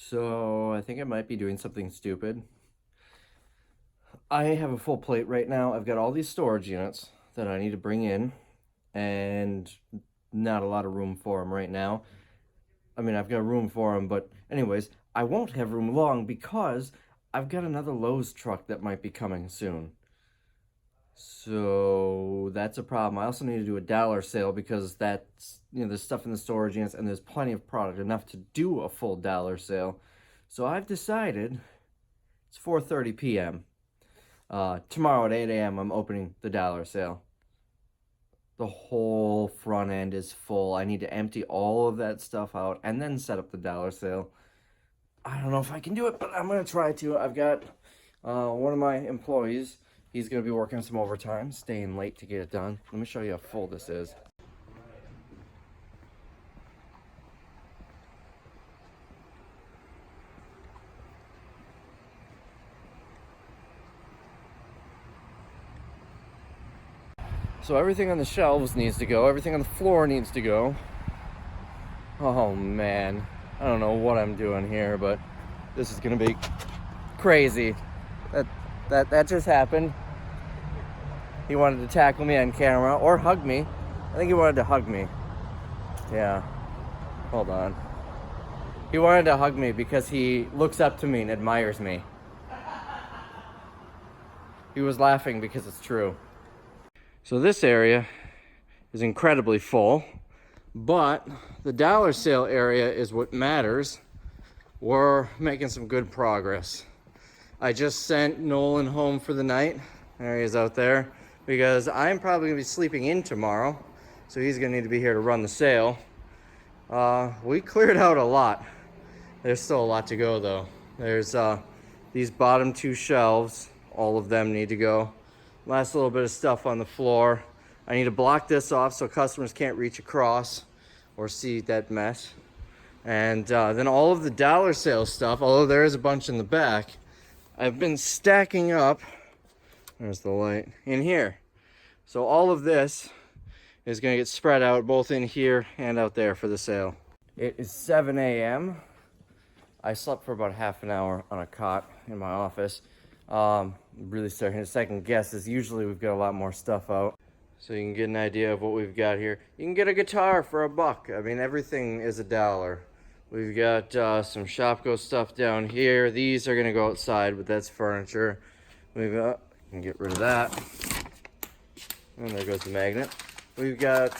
So I think I might be doing something stupid. I have a full plate right now. I've got all these storage units that I need to bring in, and not a lot of room for them right now. I mean, I've got room for them, but anyways, I won't have room long because I've got another Lowe's truck that might be coming soon. So that's a problem. I also need to do a dollar sale because there's stuff in the storage units and there's plenty of product, enough to do a full dollar sale. So I've decided it's 4:30 p.m. Tomorrow at 8 a.m. I'm opening the dollar sale. The whole front end is full. I need to empty all of that stuff out and then set up the dollar sale. I don't know if I can do it, but I'm going to try to. I've got one of my employees. He's going to be working some overtime, staying late to get it done. Let me show you how full this is. So everything on the shelves needs to go. Everything on the floor needs to go. Oh man, I don't know what I'm doing here, but this is gonna be crazy. That just happened. He wanted to tackle me on camera or hug me. I think he wanted to hug me. Yeah, hold on. He wanted to hug me because he looks up to me and admires me. He was laughing because it's true. So this area is incredibly full, but the dollar sale area is what matters. We're making some good progress. I just sent Nolan home for the night. There he is out there, because I'm probably gonna be sleeping in tomorrow, so he's gonna need to be here to run the sale. We cleared out a lot. There's still a lot to go though. There's these bottom two shelves, all of them need to go. Last little bit of stuff on the floor. I need to block this off so customers can't reach across or see that mess. And then all of the dollar sale stuff, although there is a bunch in the back, I've been stacking up, there's the light, in here. So all of this is gonna get spread out both in here and out there for the sale. It is 7 a.m. I slept for about half an hour on a cot in my office. Really starting to second guess, as usually we've got a lot more stuff out. So you can get an idea of what we've got here. You can get a guitar for $1. I mean, everything is $1. We've got some Shopko stuff down here. These are gonna go outside, but that's furniture. We've got, can get rid of that. And there goes the magnet. We've got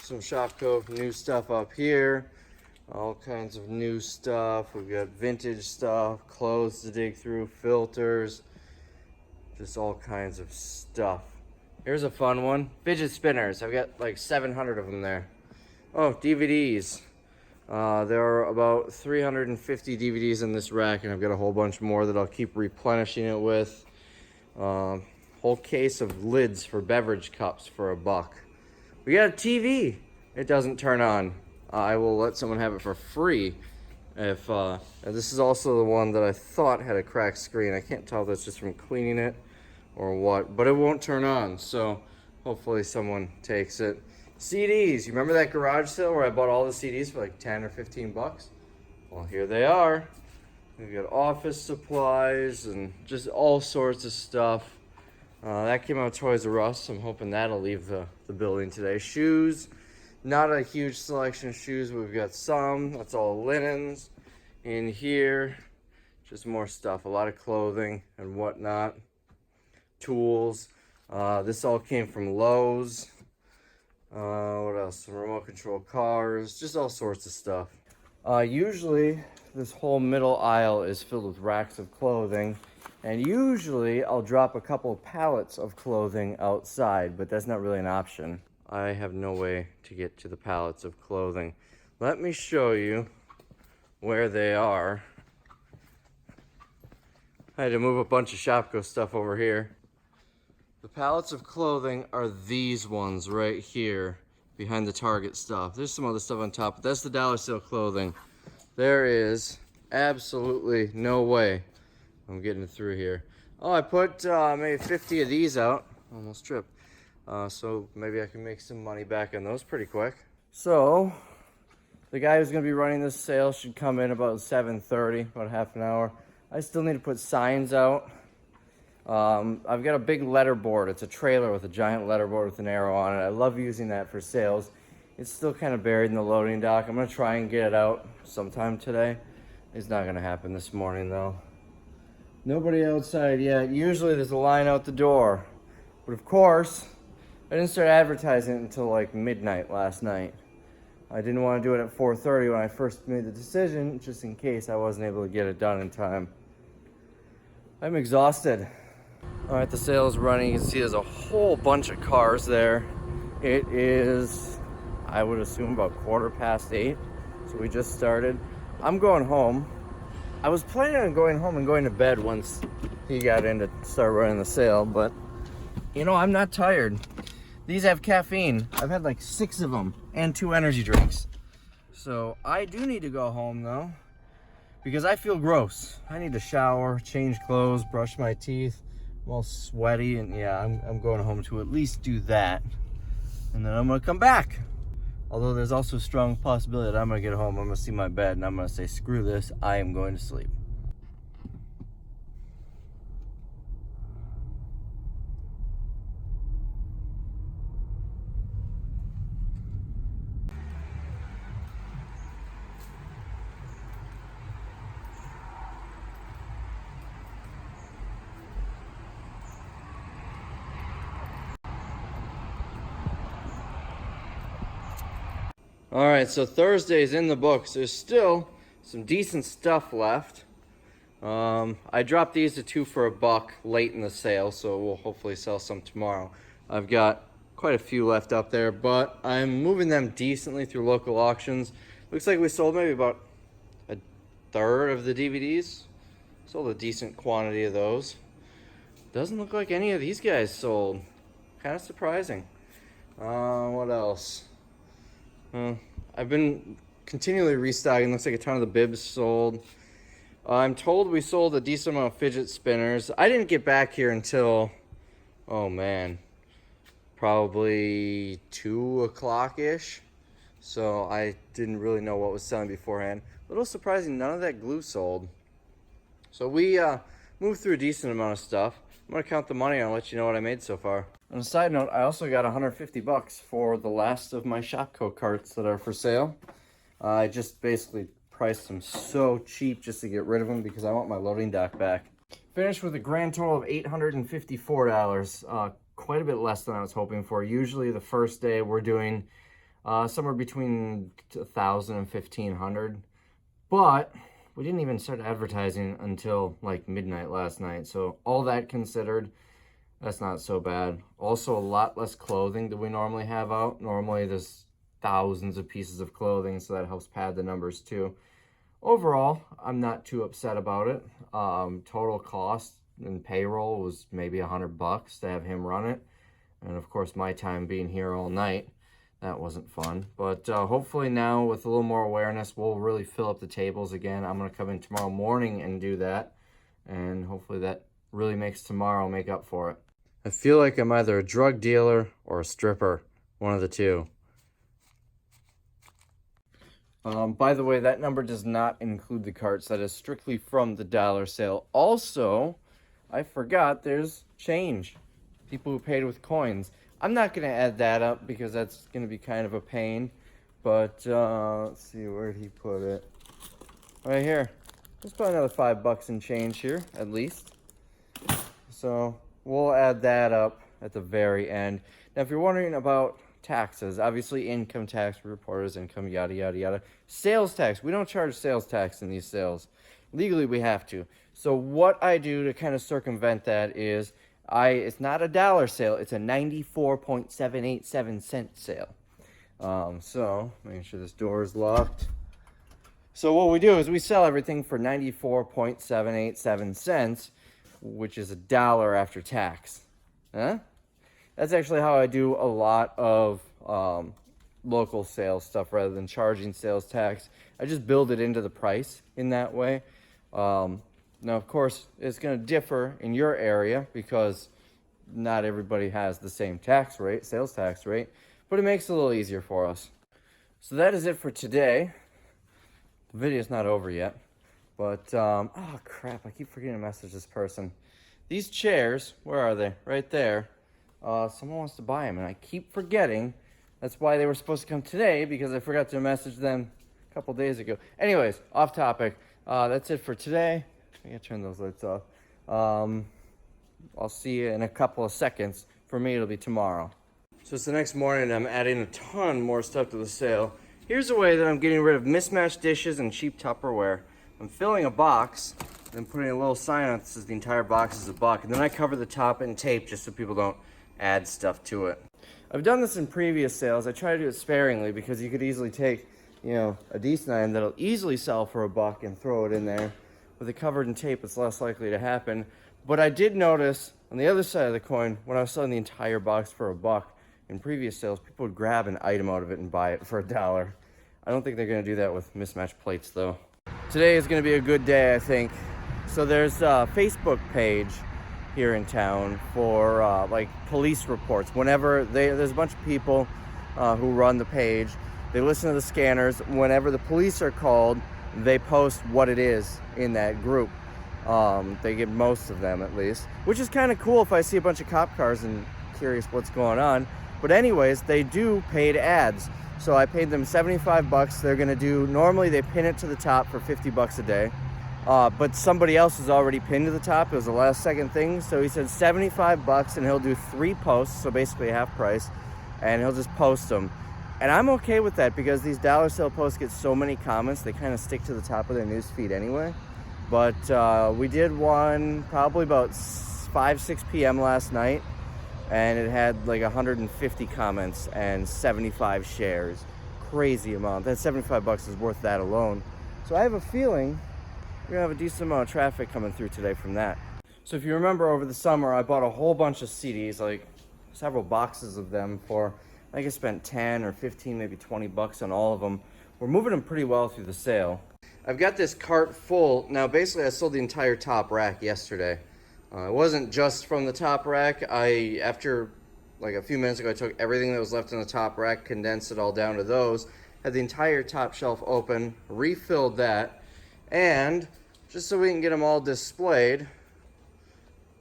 some Shopko new stuff up here. All kinds of new stuff. We've got vintage stuff, clothes to dig through, filters, just all kinds of stuff. Here's a fun one, fidget spinners. I've got like 700 of them there. Oh, DVDs. There are about 350 DVDs in this rack, and I've got a whole bunch more that I'll keep replenishing it with. Whole case of lids for beverage cups for $1. We got a TV. It doesn't turn on. I will let someone have it for free. If this is also the one that I thought had a cracked screen. I can't tell if that's just from cleaning it or what, but it won't turn on, so hopefully someone takes it. CDs, you remember that garage sale where I bought all the CDs for like 10 or 15 bucks? Well, here they are. We've got office supplies and just all sorts of stuff. That came out of Toys R Us. I'm hoping that'll leave the building today. Shoes, not a huge selection of shoes, but we've got some. That's all linens in here. Just more stuff, a lot of clothing and whatnot. Tools. This all came from Lowe's. What else? Some remote control cars, just all sorts of stuff. Usually this whole middle aisle is filled with racks of clothing, and usually I'll drop a couple of pallets of clothing outside, but that's not really an option. I have no way to get to the pallets of clothing. Let me show you where they are. I had to move a bunch of Shopko stuff over here. The pallets of clothing are these ones right here behind the Target stuff. There's some other stuff on top, but that's the dollar sale clothing. There is absolutely no way I'm getting it through here. Oh, I put maybe 50 of these out. Almost tripped. So maybe I can make some money back on those pretty quick. So The guy who's going to be running this sale should come in about 7:30, about half an hour. I still need to put signs out. I've got a big letterboard. It's a trailer with a giant letterboard with an arrow on it. I love using that for sales. It's still kind of buried in the loading dock. I'm going to try and get it out sometime today. It's not going to happen this morning, though. Nobody outside yet. Usually there's a line out the door. But of course, I didn't start advertising it until like midnight last night. I didn't want to do it at 4:30 when I first made the decision, just in case I wasn't able to get it done in time. I'm exhausted. All right, the sale is running. You can see there's a whole bunch of cars there. It is, I would assume, about 8:15. So we just started. I'm going home. I was planning on going home and going to bed once he got in to start running the sale, but you know, I'm not tired. These have caffeine. I've had like 6 of them and 2 energy drinks. So I do need to go home though, because I feel gross. I need to shower, change clothes, brush my teeth. I'm all sweaty, and yeah, I'm going home to at least do that. And then I'm gonna come back. Although there's also a strong possibility that I'm gonna get home, I'm gonna see my bed, and I'm gonna say, screw this, I am going to sleep. All right, so Thursday's in the books. There's still some decent stuff left. I dropped these to 2 for $1 late in the sale, so we'll hopefully sell some tomorrow. I've got quite a few left up there, but I'm moving them decently through local auctions. Looks like we sold maybe about 1/3 of the DVDs. Sold a decent quantity of those. Doesn't look like any of these guys sold. Kind of surprising. What else? I've been continually restocking. Looks like a ton of the bibs sold. I'm told we sold a decent amount of fidget spinners. I didn't get back here until, oh man, probably 2 o'clock-ish. So I didn't really know what was selling beforehand. A little surprising, none of that glue sold. So we moved through a decent amount of stuff. I'm gonna count the money and I'll let you know what I made so far. On a side note, I also got $150 for the last of my Shopco carts that are for sale. I just basically priced them so cheap just to get rid of them because I want my loading dock back. Finished with a grand total of $854. Quite a bit less than I was hoping for. Usually the first day we're doing somewhere between 1,000 and 1,500. But we didn't even start advertising until like midnight last night. So all that considered, that's not so bad. Also, a lot less clothing than we normally have out. Normally there's thousands of pieces of clothing, so that helps pad the numbers too. Overall, I'm not too upset about it. Total cost and payroll was maybe $100 to have him run it. And of course, my time being here all night, that wasn't fun. But hopefully now with a little more awareness, we'll really fill up the tables again. I'm gonna come in tomorrow morning and do that. And hopefully that really makes tomorrow make up for it. I feel like I'm either a drug dealer or a stripper, one of the two. By the way, that number does not include the carts. That is strictly from the dollar sale. Also, I forgot there's change. People who paid with coins. I'm not going to add that up because that's going to be kind of a pain. But, let's see, where'd he put it? Right here. Let's put another $5 in change here, at least. So, we'll add that up at the very end. Now, if you're wondering about taxes, obviously income tax, reporters income, yada, yada, yada. Sales tax, we don't charge sales tax in these sales. Legally, we have to. So what I do to kind of circumvent that is, it's not a dollar sale, it's a 94.787 sale. So, making sure this door is locked. So what we do is we sell everything for 94.787 cents, which is $1 after tax. Huh? That's actually how I do a lot of local sales stuff rather than charging sales tax. I just build it into the price in that way. Now, of course, it's going to differ in your area because not everybody has the same tax rate, sales tax rate, but it makes it a little easier for us. So that is it for today. The video's not over yet, but, oh crap, I keep forgetting to message this person. These chairs, where are they? Right there. Someone wants to buy them, and I keep forgetting. That's why they were supposed to come today, because I forgot to message them a couple days ago. Anyways, off topic. That's it for today. I gotta turn those lights off. I'll see you in a couple of seconds. For me, it'll be tomorrow. So it's the next morning, and I'm adding a ton more stuff to the sale. Here's a way that I'm getting rid of mismatched dishes and cheap Tupperware. I'm filling a box, and putting a little sign on it that says the entire box is $1, and then I cover the top in tape just so people don't add stuff to it. I've done this in previous sales. I try to do it sparingly because you could easily take, you know, a decent item that'll easily sell for $1 and throw it in there. With it covered in tape, it's less likely to happen. But I did notice on the other side of the coin, when I was selling the entire box for $1 in previous sales, people would grab an item out of it and buy it for $1. I don't think they're gonna do that with mismatched plates though. Today is gonna be a good day, I think. So there's a Facebook page here in town for like police reports. Whenever there's a bunch of people who run the page, they listen to the scanners. Whenever the police are called, they post what it is in that group. They get most of them at least, which is kind of cool if I see a bunch of cop cars and curious what's going on. But anyways, they do paid ads. So I paid them $75. They're gonna do, normally they pin it to the top for $50 a day. But somebody else has already pinned to the top. It was the last second thing. So he said $75 and he'll do 3 posts. So basically half price, and he'll just post them. And I'm okay with that because these dollar sale posts get so many comments. They kind of stick to the top of their news feed anyway. But we did one probably about 5, 6 p.m. last night. And it had like 150 comments and 75 shares. Crazy amount. That $75 is worth that alone. So I have a feeling we're gonna have a decent amount of traffic coming through today from that. So if you remember over the summer, I bought a whole bunch of CDs, like several boxes of them for, I think I spent 10 or 15, maybe $20 on all of them. We're moving them pretty well through the sale. I've got this cart full. Now basically I sold the entire top rack yesterday. It wasn't just from the top rack. After like a few minutes ago, I took everything that was left in the top rack, condensed it all down to those, had the entire top shelf open, refilled that, and just so we can get them all displayed,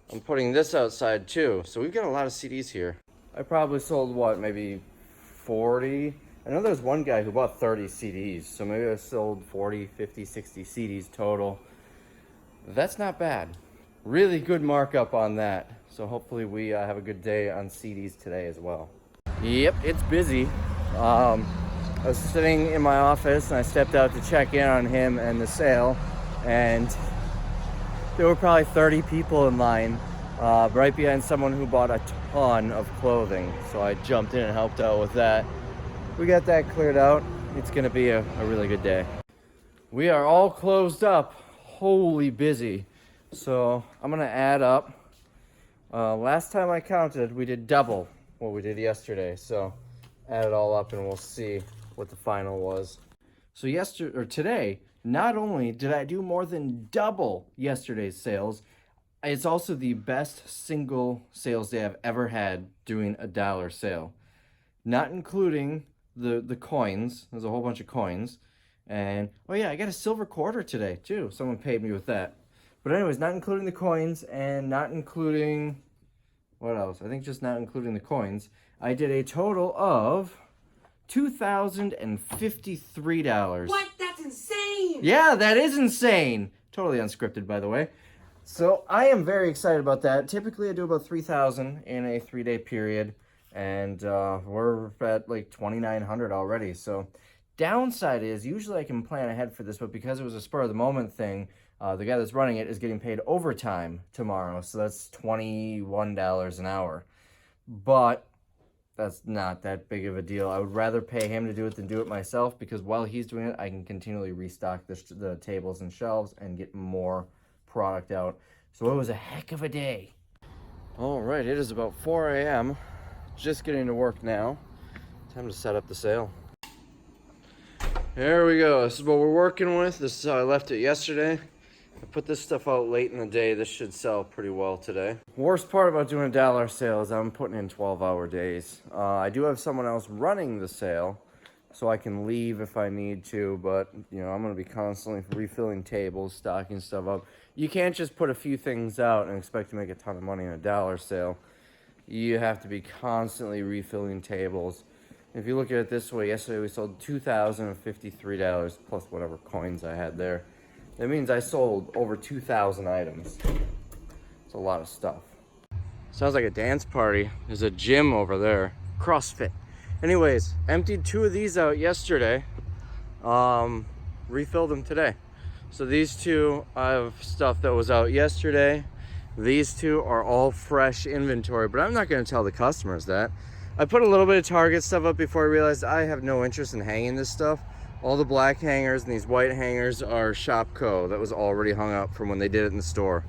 I'm putting this outside too. So we've got a lot of CDs here. I probably sold, what, maybe 40? I know there's one guy who bought 30 CDs, so maybe I sold 40, 50, 60 CDs total. That's not bad. Really good markup on that. So hopefully we have a good day on CDs today as well. Yep, it's busy. I was sitting in my office and I stepped out to check in on him and the sale, and there were probably 30 people in line right behind someone who bought a ton of clothing. So I jumped in and helped out with that. We got that cleared out. It's gonna be a really good day. We are all closed up. Holy busy. So I'm gonna add up. Last time I counted, we did double what we did yesterday. So add it all up and we'll see what the final was. So today, not only did I do more than double yesterday's sales, it's also the best single sales day I've ever had doing a dollar sale. Not including the coins. There's a whole bunch of coins. And, oh yeah, I got a silver quarter today too. Someone paid me with that. But anyways, not including the coins and not including, what else? I think just not including the coins. I did a total of $2,053. What? That's insane! Yeah, that is insane. Totally unscripted, by the way. So I am very excited about that. Typically, I do about 3,000 in a 3-day period. And we're at like 2,900 already. So downside is usually I can plan ahead for this, but because it was a spur of the moment thing, the guy that's running it is getting paid overtime tomorrow, so that's $21 an hour. But that's not that big of a deal. I would rather pay him to do it than do it myself, because while he's doing it, I can continually restock the tables and shelves and get more product out. So it was a heck of a day. All right, it is about 4 a.m. Just getting to work now. Time to set up the sale. There we go. This is what we're working with. This is how I left it yesterday. I put this stuff out late in the day. This should sell pretty well today. Worst part about doing a dollar sale is I'm putting in 12-hour days. I do have someone else running the sale, so I can leave if I need to, but you know, I'm gonna be constantly refilling tables, stocking stuff up. You can't just put a few things out and expect to make a ton of money in a dollar sale. You have to be constantly refilling tables. If you look at it this way, yesterday we sold $2,053 plus whatever coins I had there. That means I sold over 2,000 items. It's a lot of stuff. Sounds like a dance party. There's a gym over there, CrossFit. Anyways, emptied 2 of these out yesterday. Refilled them today. So these 2 I have stuff that was out yesterday. These 2 are all fresh inventory, but I'm not going to tell the customers that. I put a little bit of Target stuff up before I realized I have no interest in hanging this stuff. All the black hangers and these white hangers are Shopko that was already hung up from when they did it in the store.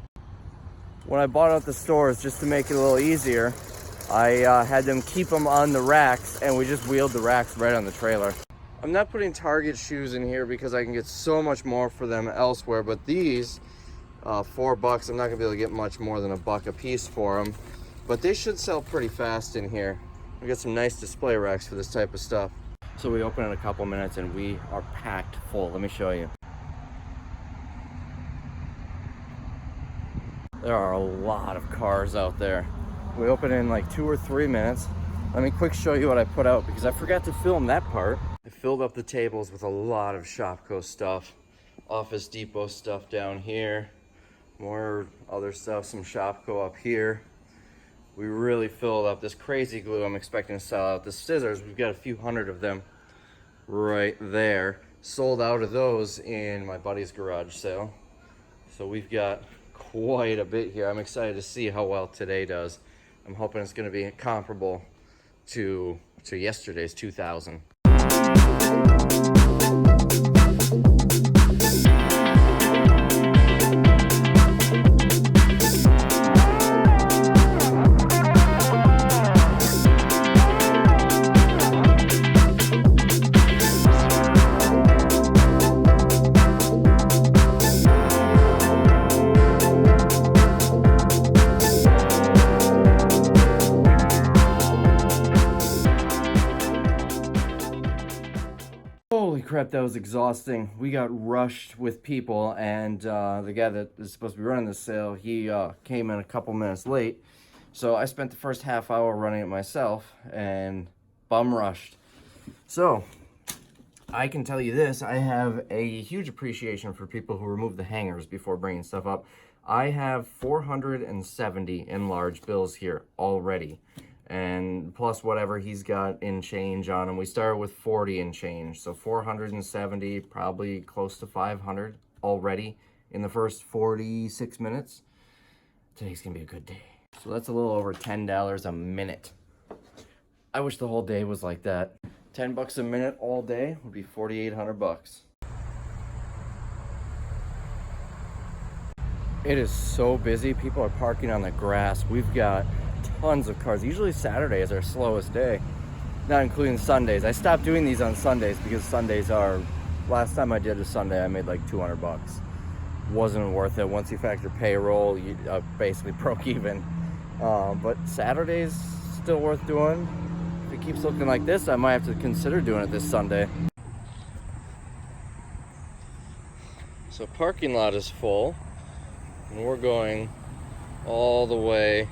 When I bought out the stores, just to make it a little easier, I had them keep them on the racks, and we just wheeled the racks right on the trailer. I'm not putting Target shoes in here because I can get so much more for them elsewhere, but these, $4, I'm not gonna be able to get much more than $1 a piece for them, but they should sell pretty fast in here. We got some nice display racks for this type of stuff. So we open in a couple minutes and we are packed full. Let me show you. There are a lot of cars out there. We open in like 2 or 3 minutes. Let me quick show you what I put out because I forgot to film that part. I filled up the tables with a lot of Shopko stuff. Office Depot stuff down here. More other stuff, some Shopko up here. We really filled up this crazy glue I'm expecting to sell out. The scissors, we've got a few hundred of them right there. Sold out of those in my buddy's garage sale. So we've got quite a bit here. I'm excited to see how well today does. I'm hoping it's going to be comparable to yesterday's 2,000. Holy crap, that was exhausting. We got rushed with people, and the guy that is supposed to be running the sale, he came in a couple minutes late. So I spent the first half hour running it myself and bum rushed. So I can tell you this, I have a huge appreciation for people who remove the hangers before bringing stuff up. I have 470 enlarged bills here already, and plus whatever he's got in change on them. We started with 40 in change, so 470, probably close to 500 already in the first 46 minutes. Today's gonna be a good day. So that's a little over $10 a minute. I wish the whole day was like that. $10 a minute all day would be 4,800 bucks. It is so busy. People are parking on the grass. We've got tons of cars. Usually Saturday is our slowest day, not including Sundays. I stopped doing these on Sundays because Sundays are, last time I did a Sunday, I made like 200 bucks. Wasn't worth it. Once you factor payroll, you basically broke even. But Saturdays still worth doing. If it keeps looking like this, I might have to consider doing it this Sunday. So parking lot is full, and we're going all the way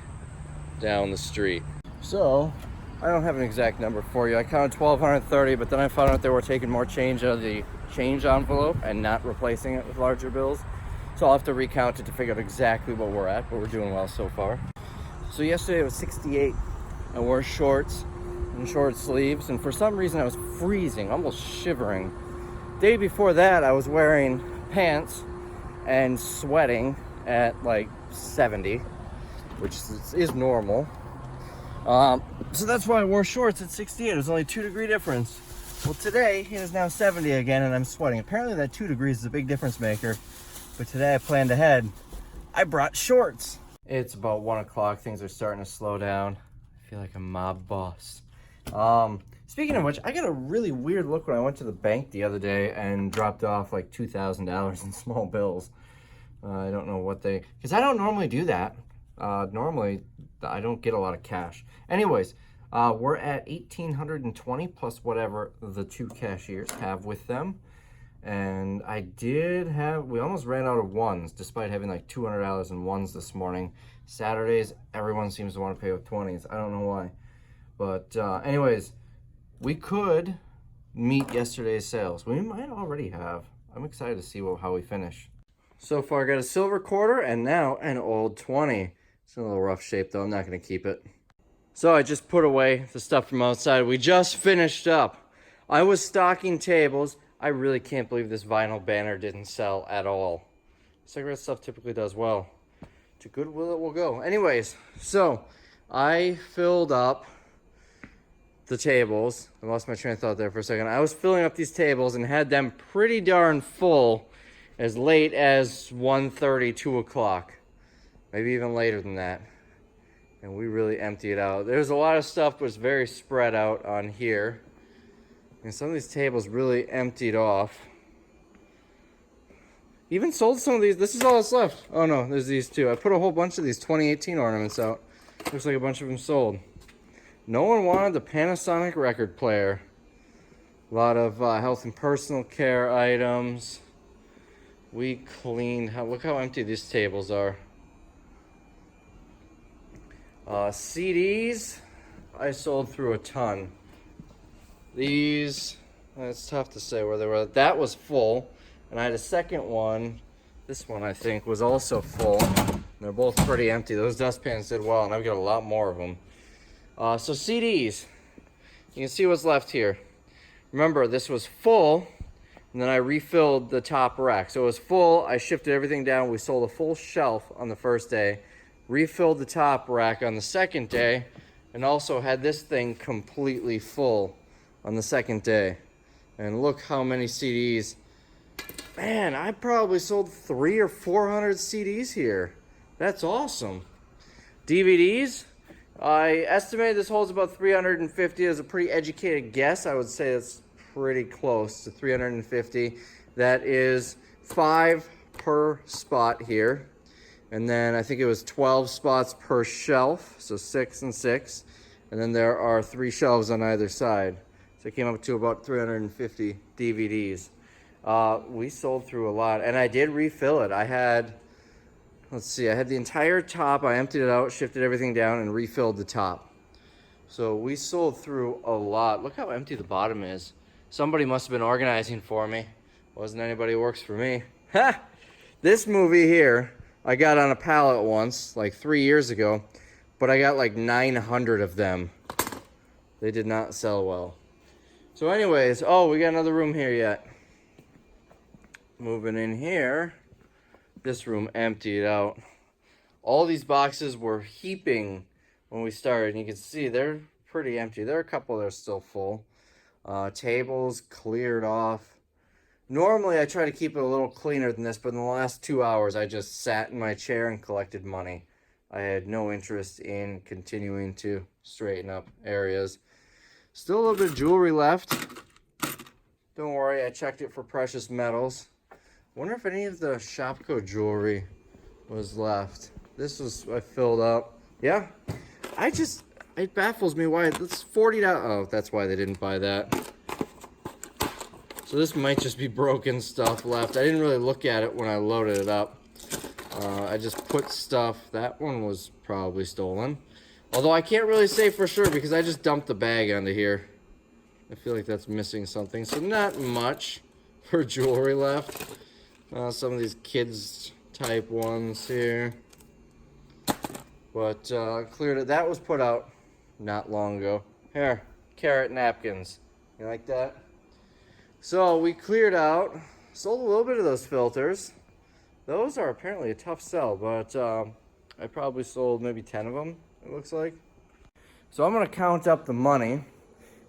down the street. So I don't have an exact number for you. I counted 1,230, but then I found out they were taking more change out of the change envelope and not replacing it with larger bills. So I'll have to recount it to figure out exactly what we're at, but we're doing well so far. So yesterday it was 68. I wore shorts and short sleeves, and for some reason I was freezing, almost shivering. Day before that I was wearing pants and sweating at like 70, which is normal. So that's why I wore shorts at 68. It was only a 2-degree difference. Well, today it is now 70 again, and I'm sweating. Apparently that 2 degrees is a big difference maker. But today I planned ahead. I brought shorts. It's about 1 o'clock. Things are starting to slow down. I feel like a mob boss. Speaking of which, I got a really weird look when I went to the bank the other day and dropped off like $2,000 in small bills. I don't know what they, because I don't normally do that. Normally I don't get a lot of cash. Anyways, We're at 1,820 plus whatever the two cashiers have with them. And we almost ran out of ones despite having like $200 in ones this morning. Saturdays, everyone seems to want to pay with 20s. I don't know why. But anyways, we could meet yesterday's sales. We might already have. I'm excited to see how we finish. So far, I got a silver quarter and now an old 20. It's in a little rough shape though. I'm not going to keep it. So I just put away the stuff from outside. We just finished up. I was stocking tables. I really can't believe this vinyl banner didn't sell at all. Cigarette stuff typically does well. To Goodwill it will go. Anyways, so I filled up the tables. I lost my train of thought there for a second. I was filling up these tables and had them pretty darn full as late as 1:30, 2 o'clock. Maybe even later than that. And we really emptied out. There's a lot of stuff that was very spread out on here. And some of these tables really emptied off. Even sold some of these. This is all that's left. Oh no, there's these two. I put a whole bunch of these 2018 ornaments out. Looks like a bunch of them sold. No one wanted the Panasonic record player. A lot of health and personal care items. We cleaned. Look how empty these tables are. CDs, I sold through a ton. These, it's tough to say where they were. That was full, and I had a second one. This one, I think, was also full. They're both pretty empty. Those dustpans did well, and I've got a lot more of them. So CDs, you can see what's left here. Remember, this was full, and then I refilled the top rack. So it was full, I shifted everything down. We sold a full shelf on the first day. Refilled the top rack on the second day, and also had this thing completely full on the second day. And look how many CDs. Man, I probably sold 300 or 400 CDs here. That's awesome. DVDs, I estimated this holds about 350. As a pretty educated guess, I would say it's pretty close to 350. That is 5 per spot here. And then I think it was 12 spots per shelf, so 6 and 6. And then there are 3 shelves on either side. So it came up to about 350 DVDs. We sold through a lot, and I did refill it. I had the entire top. I emptied it out, shifted everything down, and refilled the top. So we sold through a lot. Look how empty the bottom is. Somebody must have been organizing for me. Wasn't anybody who works for me. Ha! This movie here, I got on a pallet once, like 3 years ago, but I got like 900 of them. They did not sell well. So anyways, oh, we got another room here yet. Moving in here, this room emptied out. All these boxes were heaping when we started, and you can see they're pretty empty. There are a couple that are still full. Tables cleared off. Normally, I try to keep it a little cleaner than this, but in the last 2 hours, I just sat in my chair and collected money. I had no interest in continuing to straighten up areas. Still a little bit of jewelry left. Don't worry, I checked it for precious metals. Wonder if any of the Shopko jewelry was left. This was, I filled up. Yeah, it baffles me why, it's $40. Oh, that's why they didn't buy that. So this might just be broken stuff left. I didn't really look at it when I loaded it up. I just put stuff. That one was probably stolen. Although I can't really say for sure because I just dumped the bag onto here. I feel like that's missing something. So not much for jewelry left. Some of these kids type ones here. But cleared it. That was put out not long ago. Here, carrot napkins. You like that? So we cleared out, sold a little bit of those filters. Those are apparently a tough sell, but I probably sold maybe 10 of them, it looks like. So I'm going to count up the money,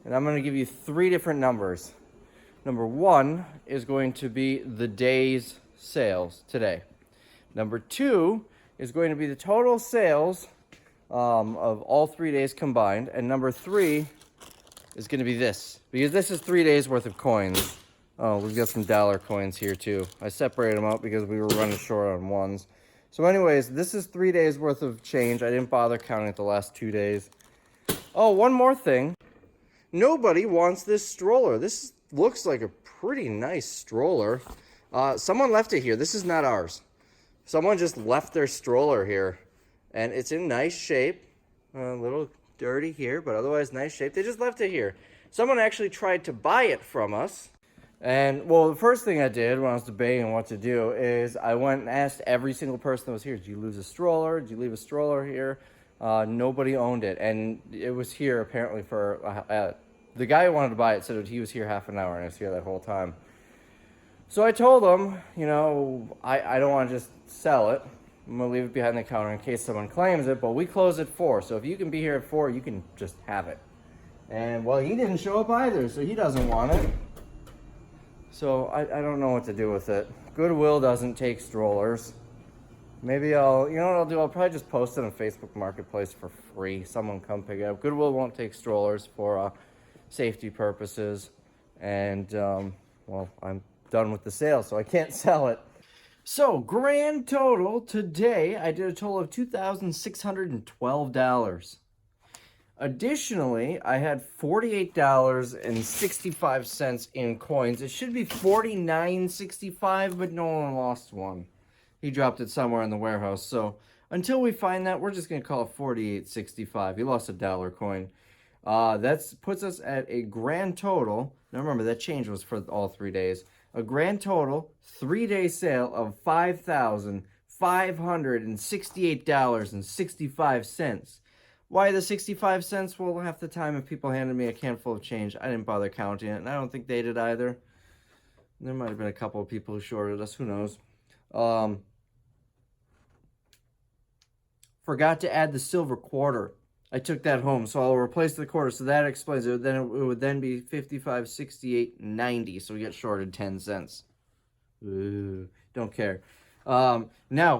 and I'm going to give you 3 different numbers. Number 1 is going to be the day's sales today. Number 2 is going to be the total sales of all 3 days combined. And number 3 is going to be this, because this is 3 days worth of coins. Oh, we've got some dollar coins here too. I separated them out because we were running short on ones. So anyways, this is 3 days worth of change. I didn't bother counting it the last 2 days. Oh, one more thing. Nobody wants this stroller. This looks like a pretty nice stroller. Someone left it here. This is not ours. Someone just left their stroller here, and it's in nice shape. A little dirty here, but otherwise nice shape. They just left it here. Someone actually tried to buy it from us. And, well, the first thing I did when I was debating what to do is I went and asked every single person that was here, did you lose a stroller? Did you leave a stroller here? Nobody owned it. And it was here apparently for, the guy who wanted to buy it said that he was here half an hour and I was here that whole time. So I told him, you know, I don't want to just sell it. I'm going to leave it behind the counter in case someone claims it, but we close at 4. So if you can be here at 4, you can just have it. And, well, he didn't show up either, so he doesn't want it. So I don't know what to do with it. Goodwill doesn't take strollers. Maybe you know what I'll do? I'll probably just post it on Facebook Marketplace for free. Someone come pick it up. Goodwill won't take strollers for safety purposes. And, well, I'm done with the sale, so I can't sell it. So, grand total today, I did a total of $2,612. Additionally, I had $48.65 in coins. It should be $49.65, but no one lost one. He dropped it somewhere in the warehouse. So until we find that, we're just going to call it $48.65. He lost a dollar coin. That puts us at a grand total. Now remember, that change was for all 3 days. A grand total 3-day sale of $5,568.65. Why the 65 cents? Well, half the time if people handed me a can full of change, I didn't bother counting it, and I don't think they did either. There might have been a couple of people who shorted us, who knows. Forgot to add the silver quarter. I took that home, so I'll replace the quarter, so that explains it. Then it would then be 55.68.90, so we get shorted 10 cents. Ooh, don't care. Now,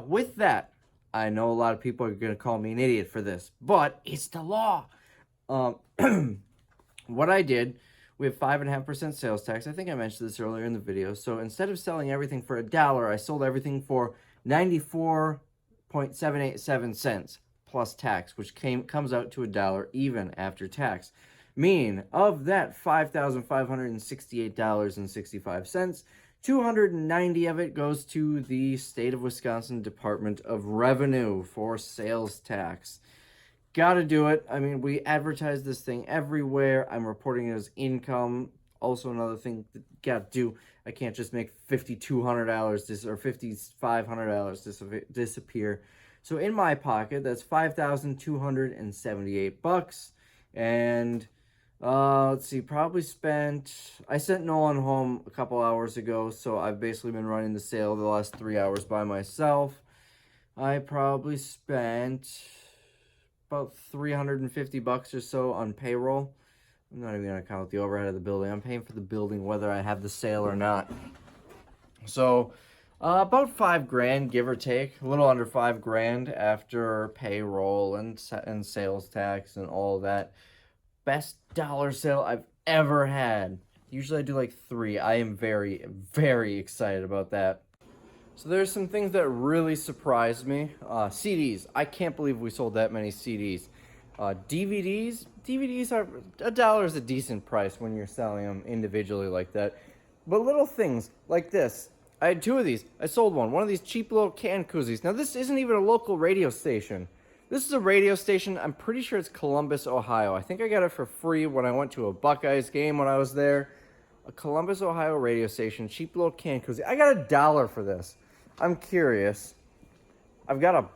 with that, I know a lot of people are going to call me an idiot for this, but it's the law. What I did, we have 5.5% sales tax. I think I mentioned this earlier in the video. So instead of selling everything for $1, I sold everything for 94.787 cents plus tax, which comes out to $1 even after tax. Meaning, of that $5,568.65, 290 of it goes to the state of Wisconsin Department of Revenue for sales tax. Gotta do it. I mean, we advertise this thing everywhere. I'm reporting it as income. Also, another thing that gotta do, I can't just make $5,200 or $5,500 disappear. So in my pocket, that's $5,278. And let's see, I sent Nolan home a couple hours ago, so I've basically been running the sale the last 3 hours by myself. I probably spent about $350 or so on payroll. I'm not even gonna count the overhead of the building. I'm paying for the building whether I have the sale or not. So about $5,000, give or take, a little under $5,000 after payroll and sales tax and all that. Best dollar sale I've ever had. Usually I do like 3. I am very, very excited about that. So there's some things that really surprised me. CDs. I can't believe we sold that many CDs. DVDs are $1 is a decent price when you're selling them individually like that. But little things like this. I had 2 of these. I sold one. One of these cheap little can koozies. Now this isn't even a local radio station. This is a radio station. I'm pretty sure it's Columbus, Ohio. I think I got it for free when I went to a Buckeyes game when I was there. A Columbus, Ohio radio station. Cheap little can koozie. I got $1 for this. I'm curious. I've got a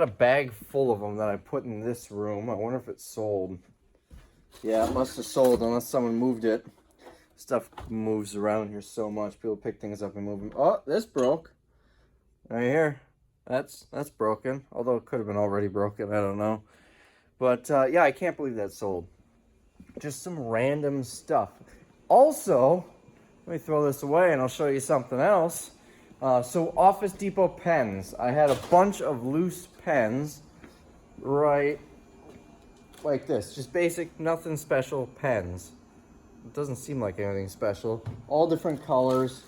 bag full of them that I put in this room. I wonder if it's sold. Yeah, it must have sold unless someone moved it. Stuff moves around here so much. People pick things up and move them. Oh, this broke. Right here. That's broken. Although it could have been already broken. I don't know. But, yeah, I can't believe that sold. Just some random stuff. Also, let me throw this away and I'll show you something else. So, Office Depot pens. I had a bunch of loose pens. Right. Like this. Just basic, nothing special pens. It doesn't seem like anything special. All different colors.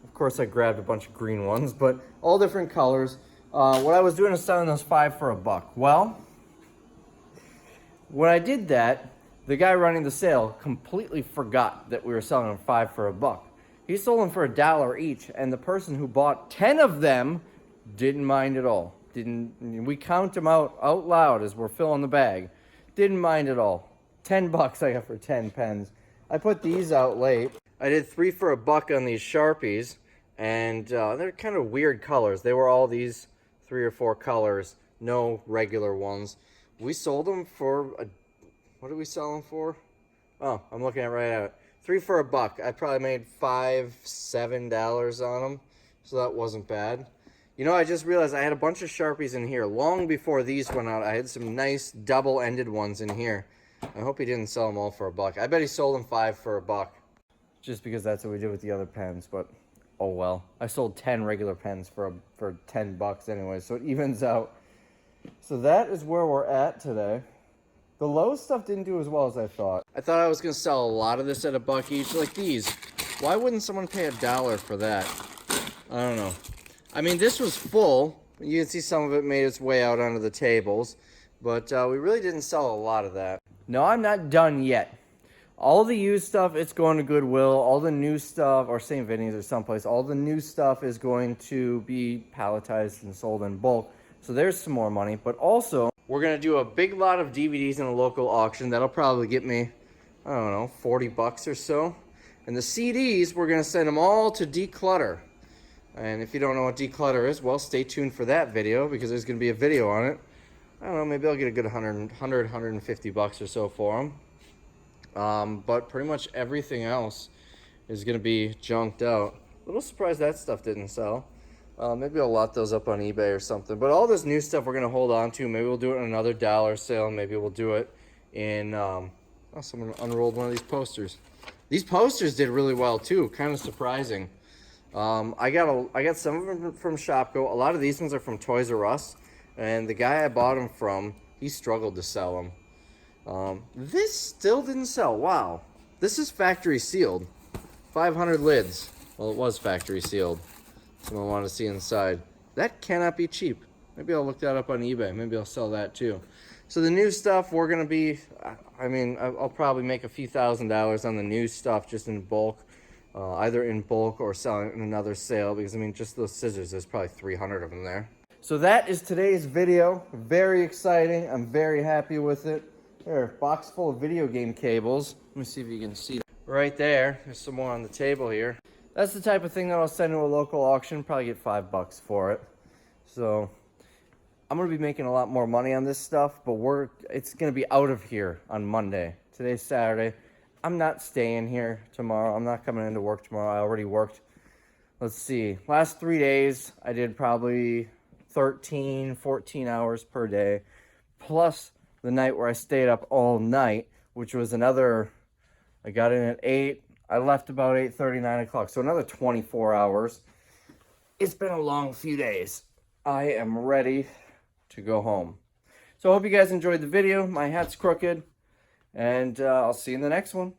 Of course, I grabbed a bunch of green ones, but all different colors. What I was doing is selling those 5 for $1. Well, When I did that, the guy running the sale completely forgot that we were selling them 5 for $1. He sold them for $1 each, and the person who bought 10 of them didn't mind at all. We count them out loud as we're filling the bag. Didn't mind at all. $10 I got for 10 pens. I put these out late. I did 3 for $1 on these Sharpies, and they're kind of weird colors. They were all these 3 or 4 colors, no regular ones. We sold them for what did we sell them for? Oh, I'm looking at right at it. 3 for $1. I probably made $5, $7 on them, so that wasn't bad. You know, I just realized I had a bunch of Sharpies in here long before these went out. I had some nice double-ended ones in here. I hope he didn't sell them all for $1. I bet he sold them 5 for $1. Just because that's what we did with the other pens, but oh well. I sold 10 regular pens for $10 anyway, so it evens out. So that is where we're at today. The Lowe's stuff didn't do as well as I thought. I thought I was going to sell a lot of this at $1 each, like these. Why wouldn't someone pay $1 for that? I don't know. I mean, this was full. You can see some of it made its way out onto the tables, but we really didn't sell a lot of that. No, I'm not done yet. All the used stuff, it's going to Goodwill. All the new stuff, or St. Vinny's or someplace, all the new stuff is going to be palletized and sold in bulk. So there's some more money, but also we're going to do a big lot of DVDs in a local auction. That'll probably get me, I don't know, $40 or so. And the CDs, we're going to send them all to Declutter. And if you don't know what Declutter is, well, stay tuned for that video because there's going to be a video on it. I don't know, maybe I'll get a good $150 or so for them. But pretty much everything else is going to be junked out. A little surprised that stuff didn't sell. Maybe I'll lot those up on eBay or something. But all this new stuff we're going to hold on to. Maybe we'll do it in another $1 sale. Maybe we'll do it in... oh, someone unrolled one of these posters. These posters did really well too. Kind of surprising. I got some of them from Shopko. A lot of these ones are from Toys R Us. And the guy I bought them from, he struggled to sell them. This still didn't sell. Wow. This is factory sealed. 500 lids. Well, it was factory sealed. Someone wanted to see inside. That cannot be cheap. Maybe I'll look that up on eBay. Maybe I'll sell that too. So the new stuff, we're going to be, I mean, I'll probably make a few $1,000s on the new stuff just in bulk. Either in bulk or selling it in another sale. Because, I mean, just those scissors, there's probably 300 of them there. So that is today's video. Very exciting. I'm very happy with it. Here, box full of video game cables. Let me see if you can see that. Right there. There's some more on the table here. That's the type of thing that I'll send to a local auction. Probably get $5 for it. So I'm going to be making a lot more money on this stuff, but it's going to be out of here on Monday. Today's Saturday. I'm not staying here tomorrow. I'm not coming into work tomorrow. I already worked. Let's see. Last 3 days, I did probably 13, 14 hours per day. Plus the night where I stayed up all night, which was another, I got in at 8. I left about 8:30, 9 o'clock. So another 24 hours. It's been a long few days. I am ready to go home. So I hope you guys enjoyed the video. My hat's crooked. And I'll see you in the next one.